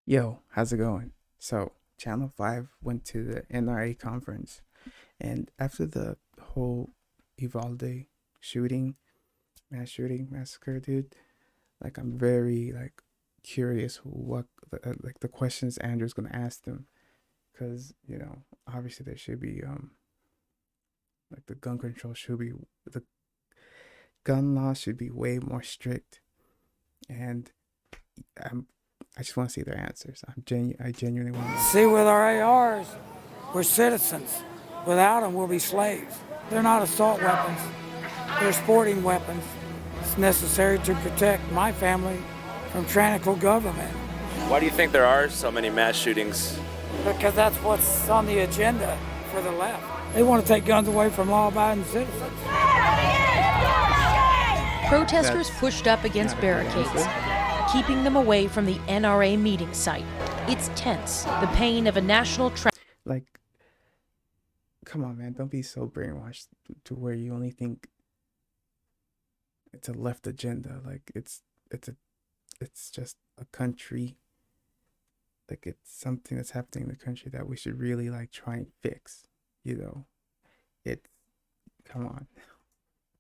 Yo, how's it going? So, Channel 5 went to the NRA conference, and after the whole Uvalde shooting, mass shooting, massacre, dude, like I'm very curious what like the questions Andrew's gonna ask them, because obviously there should be like the gun law should be way more strict, and I'm I just want to see their answers. I genuinely want to know. See, with our ARs, we're citizens. Without them, we'll be slaves. They're not assault weapons. They're sporting weapons. It's necessary to protect my family from tyrannical government. Why do you think there are so many mass shootings? Because that's what's on the agenda for the left. They want to take guns away from law-abiding citizens. Protesters pushed up against barricades, keeping them away from the NRA meeting site. It's tense, the pain of a national Like, come on, man, don't be so brainwashed to where you only think it's a left agenda. Like it's just a country. Like it's something that's happening in the country that we should really try and fix. It. Come on.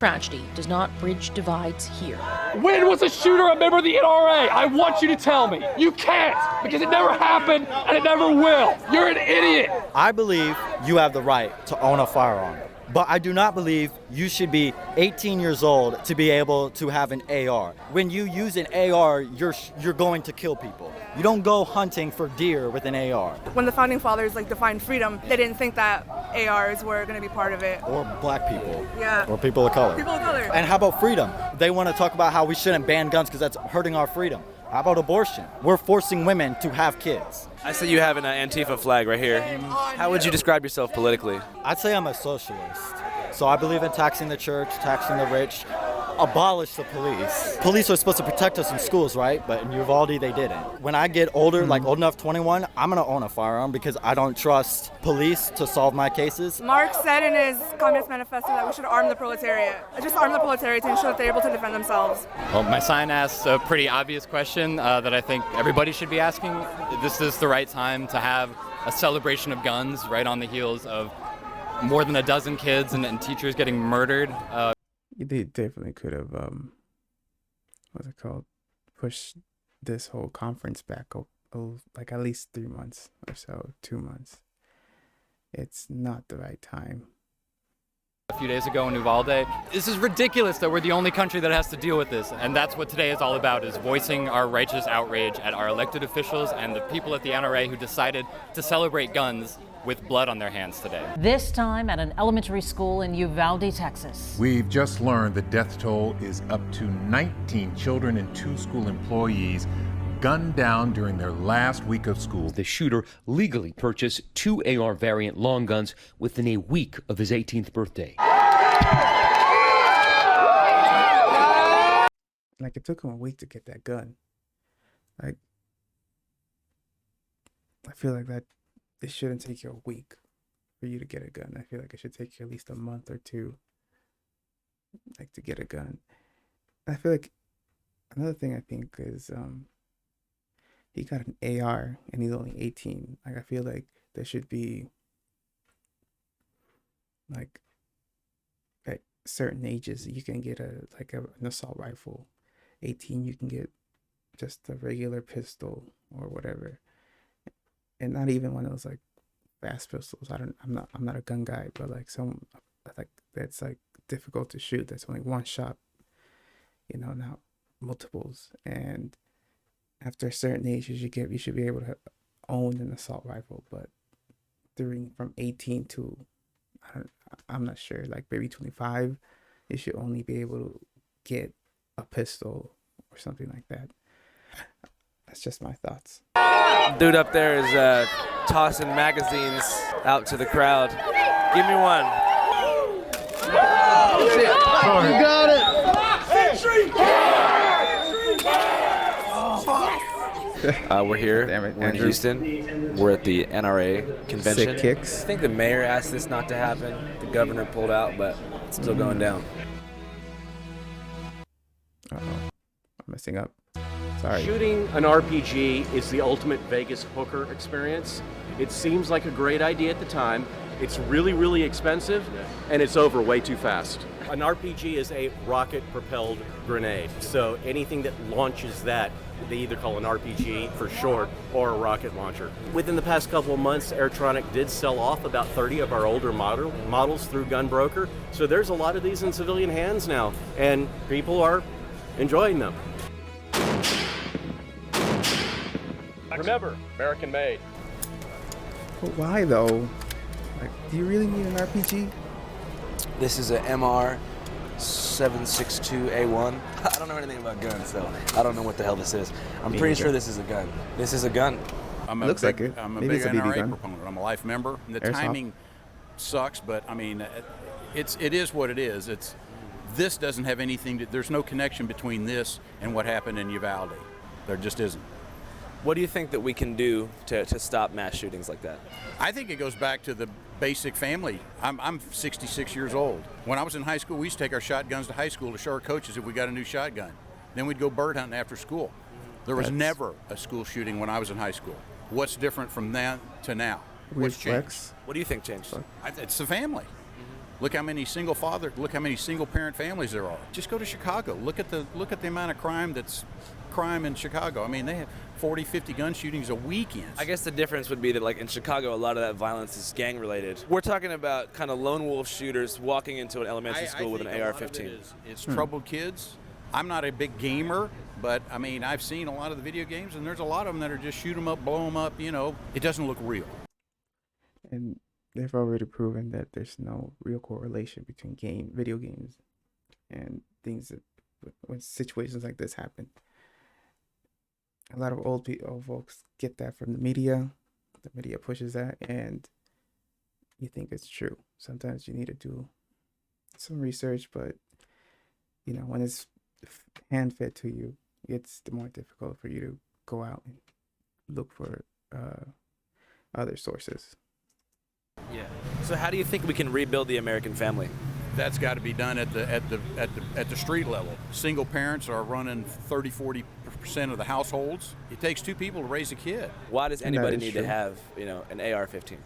tragedy does not bridge divides here. When was a shooter a member of the NRA? I want you to tell me. You can't, because it never happened and it never will. You're an idiot. I believe you have the right to own a firearm, but I do not believe you should be 18 years old to be able to have an AR. When you use an AR, you're going to kill people. You don't go hunting for deer with an AR. When the founding fathers defined freedom, they didn't think that ARs were going to be part of it. Or black people. Yeah. Or people of color. People of color. And how about freedom? They want to talk about how we shouldn't ban guns because that's hurting our freedom. How about abortion? We're forcing women to have kids. I see you have an Antifa flag right here. How would you describe yourself politically? I'd say I'm a socialist. So I believe in taxing the church, taxing the rich, abolish the police. Police are supposed to protect us in schools, right? But in Uvalde, they didn't. When I get older, old enough, 21, I'm gonna own a firearm because I don't trust police to solve my cases. Marx said in his Communist Manifesto that we should arm the proletariat. Just arm the proletariat to ensure that they're able to defend themselves. Well, my sign asks a pretty obvious question that I think everybody should be asking. This is the right time to have a celebration of guns right on the heels of more than a dozen kids and teachers getting murdered. They definitely could have what's it called, pushed this whole conference back at least 3 months or so, 2 months. It's not the right time. A few days ago in Uvalde. This is ridiculous that we're the only country that has to deal with this, and that's what today is all about, is voicing our righteous outrage at our elected officials and the people at the NRA who decided to celebrate guns with blood on their hands today. This time at an elementary school in Uvalde, Texas. We've just learned the death toll is up to 19 children and 2 school employees gunned down during their last week of school. The shooter legally purchased 2 AR variant long guns within a week of his 18th birthday. It took him a week to get that gun. I feel like that it shouldn't take you a week for you to get a gun. I feel like it should take you at least a month or two to get a gun. I feel like another thing I think is he got an AR and he's only 18. I feel like there should be at certain ages you can get an assault rifle. 18 you can get just a regular pistol or whatever. And not even one of those fast pistols. I'm not a gun guy, but some that's difficult to shoot. That's only one shot, not multiples. And after a certain age, you should be able to own an assault rifle. But from 18 to I'm not sure, maybe 25, you should only be able to get a pistol or something like that. That's just my thoughts. Dude up there is tossing magazines out to the crowd. Give me one. You got it! We're here. We're in Houston. We're at the NRA convention. Sick kicks. I think the mayor asked this not to happen. The governor pulled out, but it's still going down. I'm messing up. Sorry. Shooting an RPG is the ultimate Vegas hooker experience. It seems like a great idea at the time. It's really, really expensive, and it's over way too fast. An RPG is a rocket-propelled grenade. So anything that launches that, they either call an RPG for short or a rocket launcher. Within the past couple of months, Airtronic did sell off about 30 of our older models through Gunbroker. So there's a lot of these in civilian hands now, and people are enjoying them. Remember, American made. But why though? Like, do you really need an RPG? This is a MR 762A1. I don't know anything about guns, so I don't know what the hell this is. I'm pretty sure this is a gun. This is a gun. Looks like it. I'm a Maybe big it's a BB NRA gun. proponent. I'm a life member. The Airsoft. timing sucks, but I mean, it is what it is. This doesn't have anything. There's no connection between this and what happened in Uvalde. There just isn't. What do you think that we can do to stop mass shootings like that? I think it goes back to the basic family. I'm 66 years old. When I was in high school, we used to take our shotguns to high school to show our coaches if we got a new shotgun. Then we'd go bird hunting after school. There was never a school shooting when I was in high school. What's different from then to now? What's changed? What do you think changed? It's the family. Look how many single parent families there are. Just go to Chicago. Look at the amount of crime in Chicago. I mean, they have 40, 50 gun shootings a weekend. I guess the difference would be that, like, in Chicago, a lot of that violence is gang-related. We're talking about kind of lone wolf shooters walking into an elementary school with an AR-15. It's troubled kids. I'm not a big gamer, but, I mean, I've seen a lot of the video games, and there's a lot of them that are just shoot them up, blow them up, you know. It doesn't look real. And they've already proven that there's no real correlation between video games and things that, when situations like this happen. A lot of old folks get that from the media. The media pushes that, and you think it's true. Sometimes you need to do some research, but you know, when it's hand-fed to you, it's the more difficult for you to go out and look for other sources. Yeah. So how do you think we can rebuild the American family? That's got to be done at the street level. Single parents are running 30-40% of the households. It takes two people to raise a kid. Why does anybody need to have, you know, an AR-15?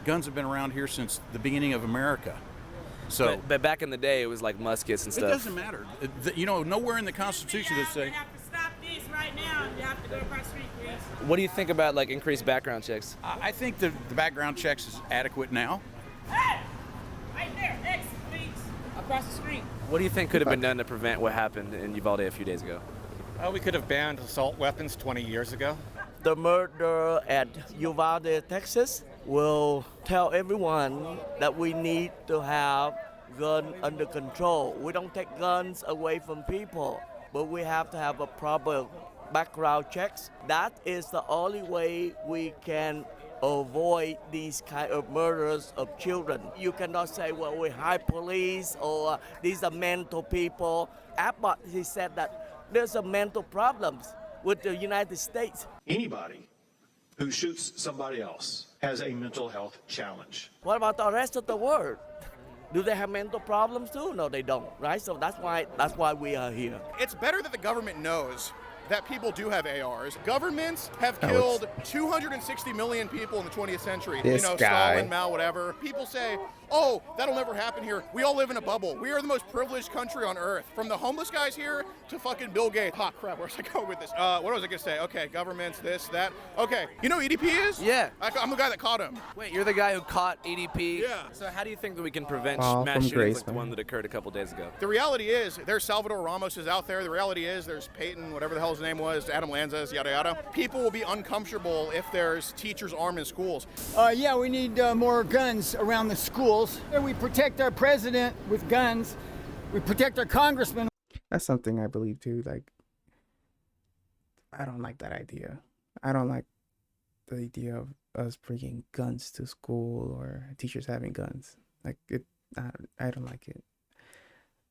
Guns have been around here since the beginning of America. So, but back in the day, it was like muskets and stuff. It doesn't matter. You know, nowhere in the Constitution does say. We have to stop this right now. You have to go across the street, please. What do you think about, like, increased background checks? I think the background checks is adequate now. Hey! Right there, exit, please. Across the street. What do you think could have been done to prevent what happened in Uvalde a few days ago? We could have banned assault weapons 20 years ago. The murder at Uvalde, Texas will tell everyone that we need to have guns under control. We don't take guns away from people, but we have to have a proper background checks. That is the only way we can avoid these kind of murders of children. You cannot say, well, we hire police or these are mental people. Abbott, he said that there's a mental problems with the United States. Anybody who shoots somebody else has a mental health challenge. What about the rest of the world? Do they have mental problems too? No, they don't, right? So that's why we are here. It's better that the government knows that people do have ARs. Governments have killed 260 million people in the 20th century. This guy. Stalin, Mao, whatever. People say, oh, that'll never happen here. We all live in a bubble. We are the most privileged country on earth. From the homeless guys here to fucking Bill Gates. Oh, crap, where's I going with this? What was I gonna say? Okay, governments, this, that. Okay, you know who EDP is? Yeah. I'm the guy that caught him. Wait, you're the guy who caught EDP? Yeah. So how do you think that we can prevent Fall mass from shootings grace, like the man. one that occurred a couple days ago? The reality is, there's Salvador Ramos is out there. The reality is, there's Peyton, whatever the hell his name was, Adam Lanzas, yada yada. People will be uncomfortable if there's teachers armed in schools. Yeah, we need more guns around the schools. We protect our president with guns. We protect our congressmen. That's something I believe too. Like, I don't like that idea. I don't like the idea of us bringing guns to school or teachers having guns. Like, I don't like it.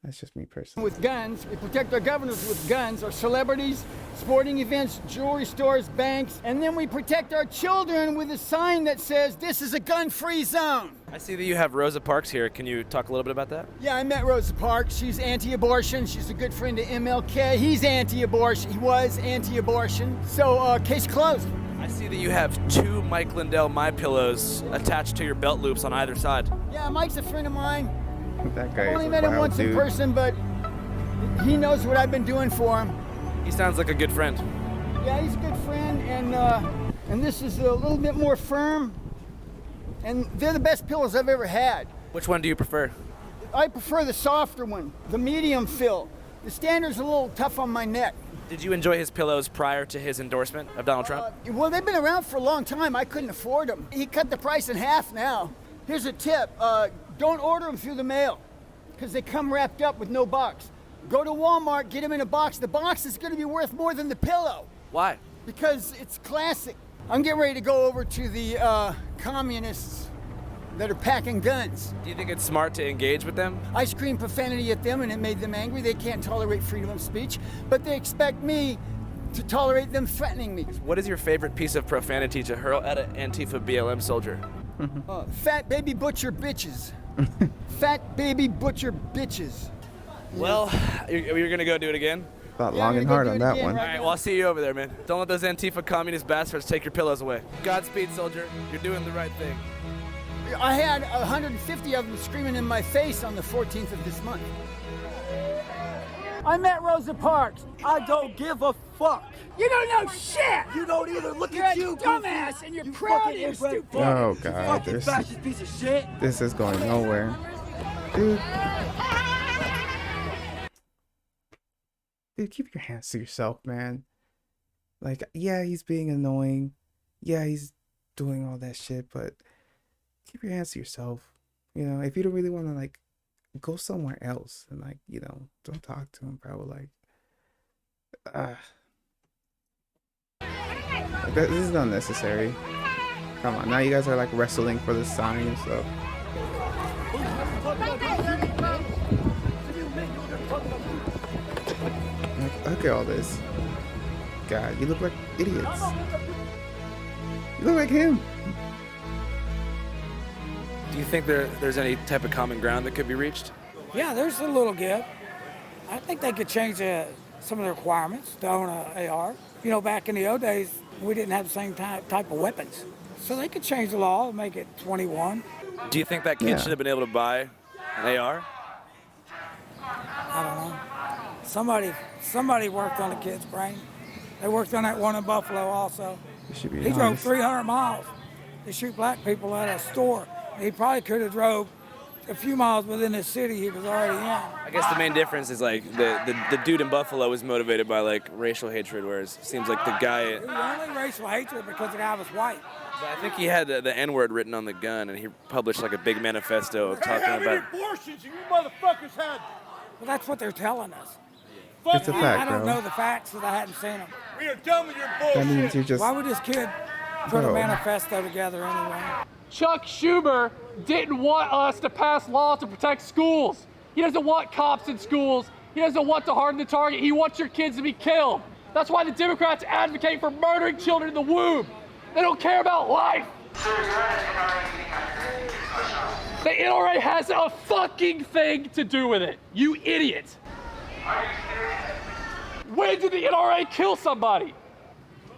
That's just me personally. With guns, we protect our governors with guns, our celebrities, sporting events, jewelry stores, banks, and then we protect our children with a sign that says, "This is a gun-free zone." I see that you have Rosa Parks here. Can you talk a little bit about that? Yeah, I met Rosa Parks. She's anti-abortion. She's a good friend of MLK. He's anti-abortion. He was anti-abortion. So, case closed. I see that you have 2 Mike Lindell MyPillows attached to your belt loops on either side. Yeah, Mike's a friend of mine. That guy I only is a met him wild once dude. in person, but he knows what I've been doing for him. He sounds like a good friend. Yeah, he's a good friend, and this is a little bit more firm, and they're the best pillows I've ever had. Which one do you prefer? I prefer the softer one, the medium fill. The standard's a little tough on my neck. Did you enjoy his pillows prior to his endorsement of Donald Trump? Well, they've been around for a long time. I couldn't afford them. He cut the price in half now. Here's a tip. Don't order them through the mail because they come wrapped up with no box. Go to Walmart, get them in a box. The box is going to be worth more than the pillow. Why? Because it's classic. I'm getting ready to go over to the communists that are packing guns. Do you think it's smart to engage with them? I screamed profanity at them and it made them angry. They can't tolerate freedom of speech, but they expect me to tolerate them threatening me. What is your favorite piece of profanity to hurl at an Antifa BLM soldier? Fat baby butcher bitches. Fat baby butcher bitches. Well, you're going to go do it again? Thought long and hard on that one. All right, well, I'll see you over there, man. Don't let those Antifa communist bastards take your pillows away. Godspeed, soldier. You're doing the right thing. I had 150 of them screaming in my face on the 14th of this month. I met Rosa Parks. I don't give a fuck. You don't know shit. You don't either. Look at you, dumbass, and you're proud of your stupid. Oh God, fascist piece of shit. this is going nowhere, dude. Dude, keep your hands to yourself, man. Like, yeah, he's being annoying. Yeah, he's doing all that shit, but keep your hands to yourself. You know, if you don't really want to, like, go somewhere else and, like, you know, don't talk to him, bro. Like, this is unnecessary. Come on, now you guys are, like, wrestling for the sign and stuff. Look at all this. God, you look like idiots. You look like him. Do you think there's any type of common ground that could be reached? Yeah, there's a little give. I think they could change some of the requirements to own an AR. You know, back in the old days, we didn't have the same type of weapons. So they could change the law and make it 21. Do you think that kid should have been able to buy an AR? I don't know. Somebody worked on the kid's brain. They worked on that one in Buffalo also. He drove 300 miles to shoot black people at a store. He probably could have drove a few miles within the city he was already in. I guess the main difference is like the dude in Buffalo was motivated by like racial hatred, whereas it seems like the guy. It was only racial hatred because the guy was white. But I think he had the N-word written on the gun, and he published like a big manifesto talking about. Abortions, you motherfuckers had. Well, that's what they're telling us. It's a fact, I don't bro. know the facts because I hadn't seen them. We are done with your bullshit. That means you just. Why would this kid put Bro. a manifesto together anyway? Chuck Schumer didn't want us to pass laws to protect schools. He doesn't want cops in schools. He doesn't want to harden the target. He wants your kids to be killed. That's why the Democrats advocate for murdering children in the womb. They don't care about life. The NRA has a fucking thing to do with it. You idiot. When did the NRA kill somebody?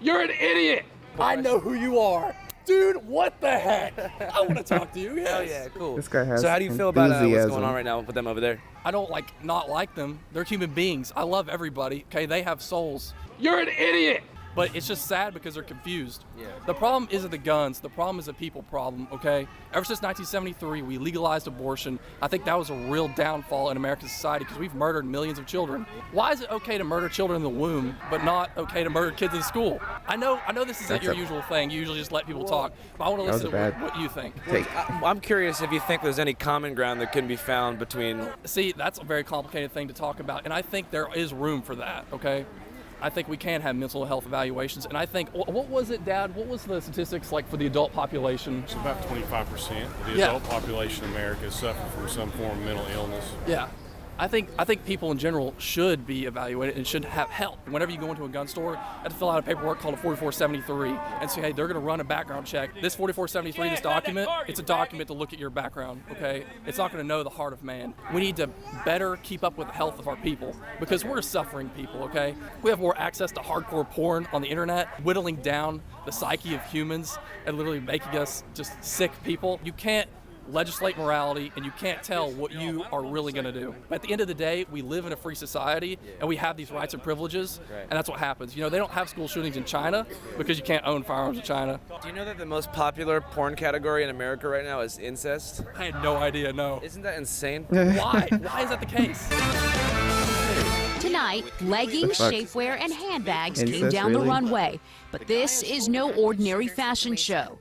You're an idiot. I know who you are. Dude, what the heck? I want to talk to you. Yes. Hell yeah, cool. This guy has So how do you feel about what's enthusiasm. going on right now with them over there? I don't not like them. They're human beings. I love everybody. Okay, they have souls. You're an idiot. But it's just sad because they're confused. Yeah. The problem isn't the guns. The problem is a people problem, okay? Ever since 1973, we legalized abortion. I think that was a real downfall in American society because we've murdered millions of children. Why is it okay to murder children in the womb, but not okay to murder kids in school? I know this isn't your usual thing. You usually just let people talk. But I want to listen to what you think. I'm curious if you think there's any common ground that can be found between. See, that's a very complicated thing to talk about, and I think there is room for that, okay? I think we can have mental health evaluations, and I think, what was it, Dad? What was the statistics like for the adult population? It's about 25% of the adult population in America suffer from some form of mental illness. Yeah. I think people in general should be evaluated and should have help. Whenever you go into a gun store, you have to fill out a paperwork called a 4473 and say, hey, they're going to run a background check. This 4473, this document, it's a document to look at your background, okay? It's not going to know the heart of man. We need to better keep up with the health of our people because we're suffering people, okay? We have more access to hardcore porn on the internet, whittling down the psyche of humans and literally making us just sick people. You can't legislate morality, and you can't tell what you are really going to do. But at the end of the day, we live in a free society, and we have these rights and privileges, and that's what happens. You know, they don't have school shootings in China because you can't own firearms in China. Do you know that the most popular porn category in America right now is incest? I had no idea, no. Isn't that insane? Why? Why is that the case? Tonight, leggings, shapewear, and handbags came down the runway. But this is no ordinary fashion show.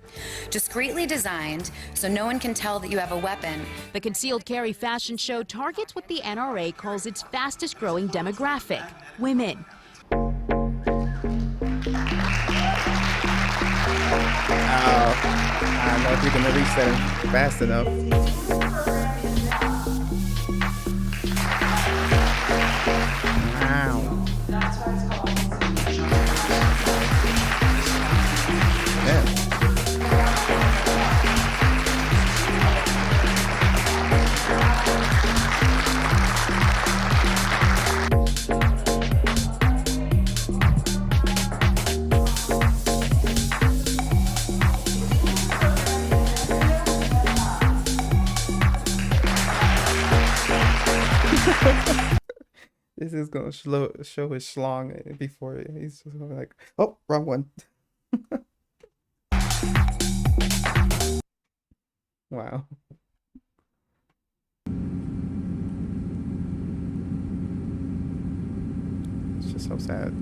Discreetly designed so no one can tell that you have a weapon. The concealed carry fashion show targets what the NRA calls its fastest growing demographic, women. I don't know if you're gonna reach that fast enough. Wow. Yeah. This is gonna show his schlong before he's just gonna like, oh, wrong one. Wow. It's just so sad.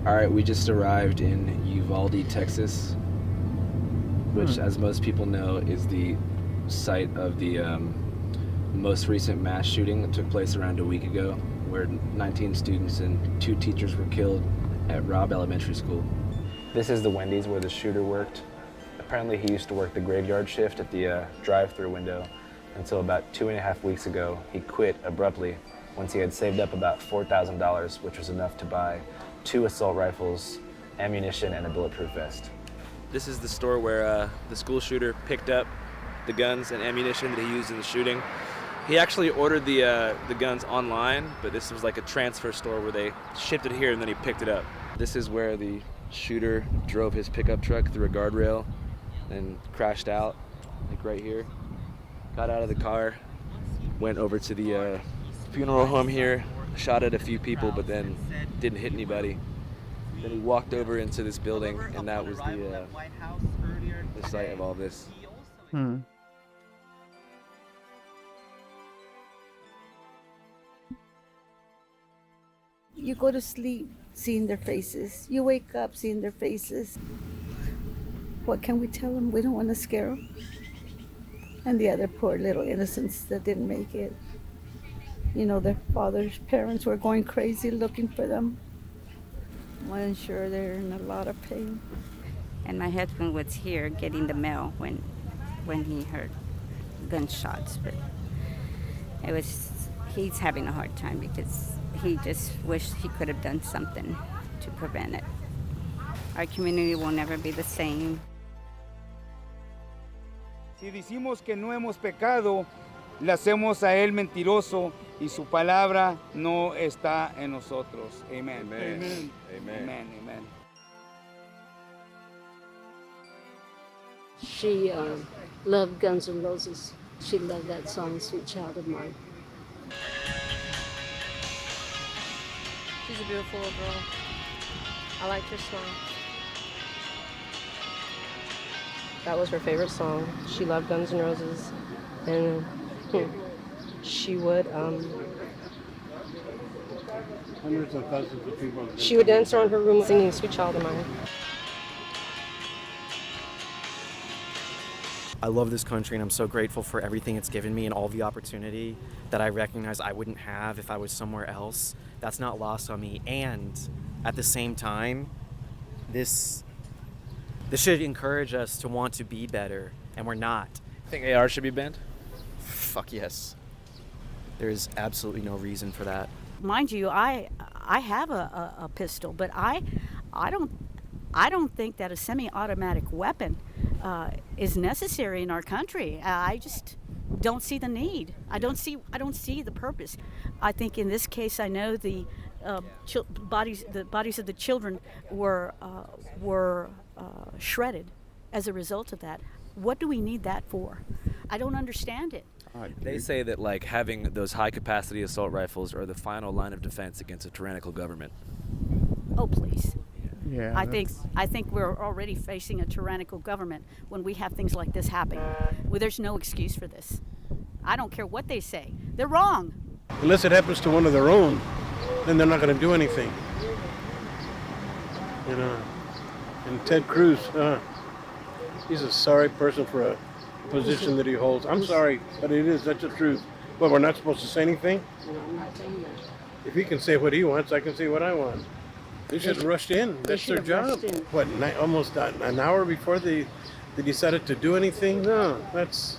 All right, we just arrived in Uvalde, Texas, which, as most people know, is the site of the most recent mass shooting that took place around a week ago, where 19 students and 2 teachers were killed at Robb Elementary School. This is the Wendy's where the shooter worked. Apparently he used to work the graveyard shift at the drive-through window until about 2.5 weeks ago. He quit abruptly once he had saved up about $4,000, which was enough to buy 2 assault rifles, ammunition, and a bulletproof vest. This is the store where the school shooter picked up the guns and ammunition that he used in the shooting. He actually ordered the guns online, but this was like a transfer store where they shipped it here and then he picked it up. This is where the shooter drove his pickup truck through a guardrail and crashed out, like right here. Got out of the car, went over to the funeral home here, shot at a few people, but then didn't hit anybody. Then he walked over into this building, and that was the site of all this. You go to sleep seeing their faces. You wake up seeing their faces. What can we tell them? We don't want to scare them. And the other poor little innocents that didn't make it. You know, their parents were going crazy looking for them. I'm sure they're in a lot of pain. And my husband was here getting the mail when he heard gunshots, but he's having a hard time because he just wished he could have done something to prevent it. Our community will never be the same. Si decimos que no hemos pecado, le hacemos a él mentiroso y su palabra no está en nosotros. Amen. Amen. Amen. Amen. Amen. Amen. She loved Guns N' Roses. She loved that song, Sweet Child of Mine. She's a beautiful little girl. I liked her song. That was her favorite song. She loved Guns N' Roses. And she would Hundreds of thousands of people. she would dance around her room singing Sweet Child of Mine. I love this country and I'm so grateful for everything it's given me and all the opportunity that I recognize I wouldn't have if I was somewhere else. That's not lost on me. And at the same time, this should encourage us to want to be better, and we're not. Think AR should be banned? Fuck yes. There is absolutely no reason for that. Mind you, I have a pistol, but I don't think that a semi-automatic weapon is necessary in our country. I just don't see the need. I don't see the purpose. I think in this case, I know the bodies of the children were shredded as a result of that. What do we need that for? I don't understand it. They say that like having those high-capacity assault rifles are the final line of defense against a tyrannical government. Oh, please. Yeah. I think we're already facing a tyrannical government when we have things like this happen. Well, there's no excuse for this. I don't care what they say. They're wrong. Unless it happens to one of their own, then they're not going to do anything. You know. And Ted Cruz, he's a sorry person for a position that he holds. I'm sorry, but it is. That's the truth. Well, we're not supposed to say anything? No, I'm not saying that. If he can say what he wants, I can say what I want. They should have rushed in. That's their job. What, almost an hour before they decided to do anything? No, that's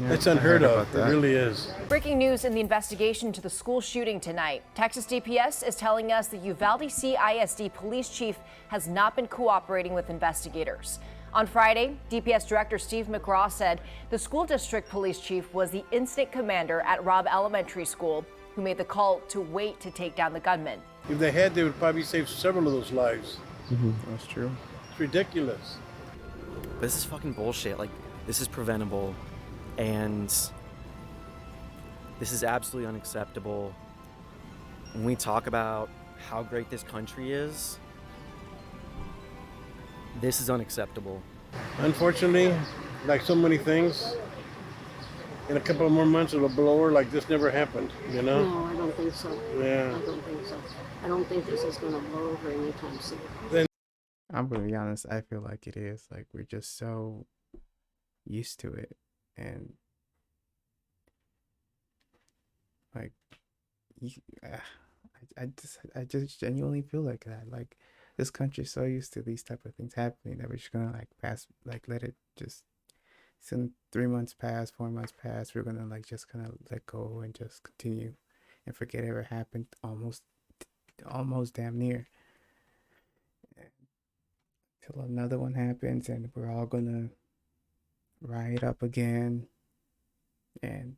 that's unheard of. It really is. Breaking news in the investigation to the school shooting tonight. Texas DPS is telling us the Uvalde CISD police chief has not been cooperating with investigators. On Friday, DPS Director Steve McGraw said the school district police chief was the incident commander at Robb Elementary School who made the call to wait to take down the gunman. If they had, they would probably save several of those lives. That's true. It's ridiculous. This is fucking bullshit. Like, this is preventable, and this is absolutely unacceptable. When we talk about how great this country is, this is unacceptable. Unfortunately, like so many things, in a couple of more months it'll blow over like this never happened, you know? No, I don't think so. Yeah. I don't think so. I don't think this is going to blow over anytime soon. I'm gonna be honest, I feel like it is. Like, we're just so used to it, and like I just genuinely feel like that. Like, this country's so used to these type of things happening that we're just gonna like let it just, since 3 months pass, 4 months pass, we're gonna like just kind of let go and just continue and forget it ever happened, almost damn near, till another one happens and we're all gonna riot up again, and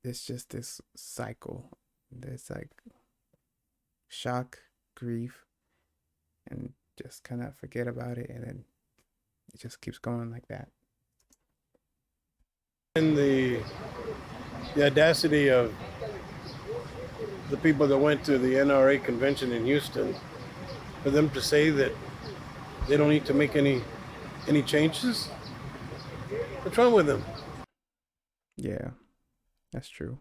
it's just this cycle. There's like shock, grief, and just kind of forget about it, and then it just keeps going like that. And the audacity of the people that went to the NRA convention in Houston, for them to say that they don't need to make any changes? What's wrong with them? Yeah, that's true.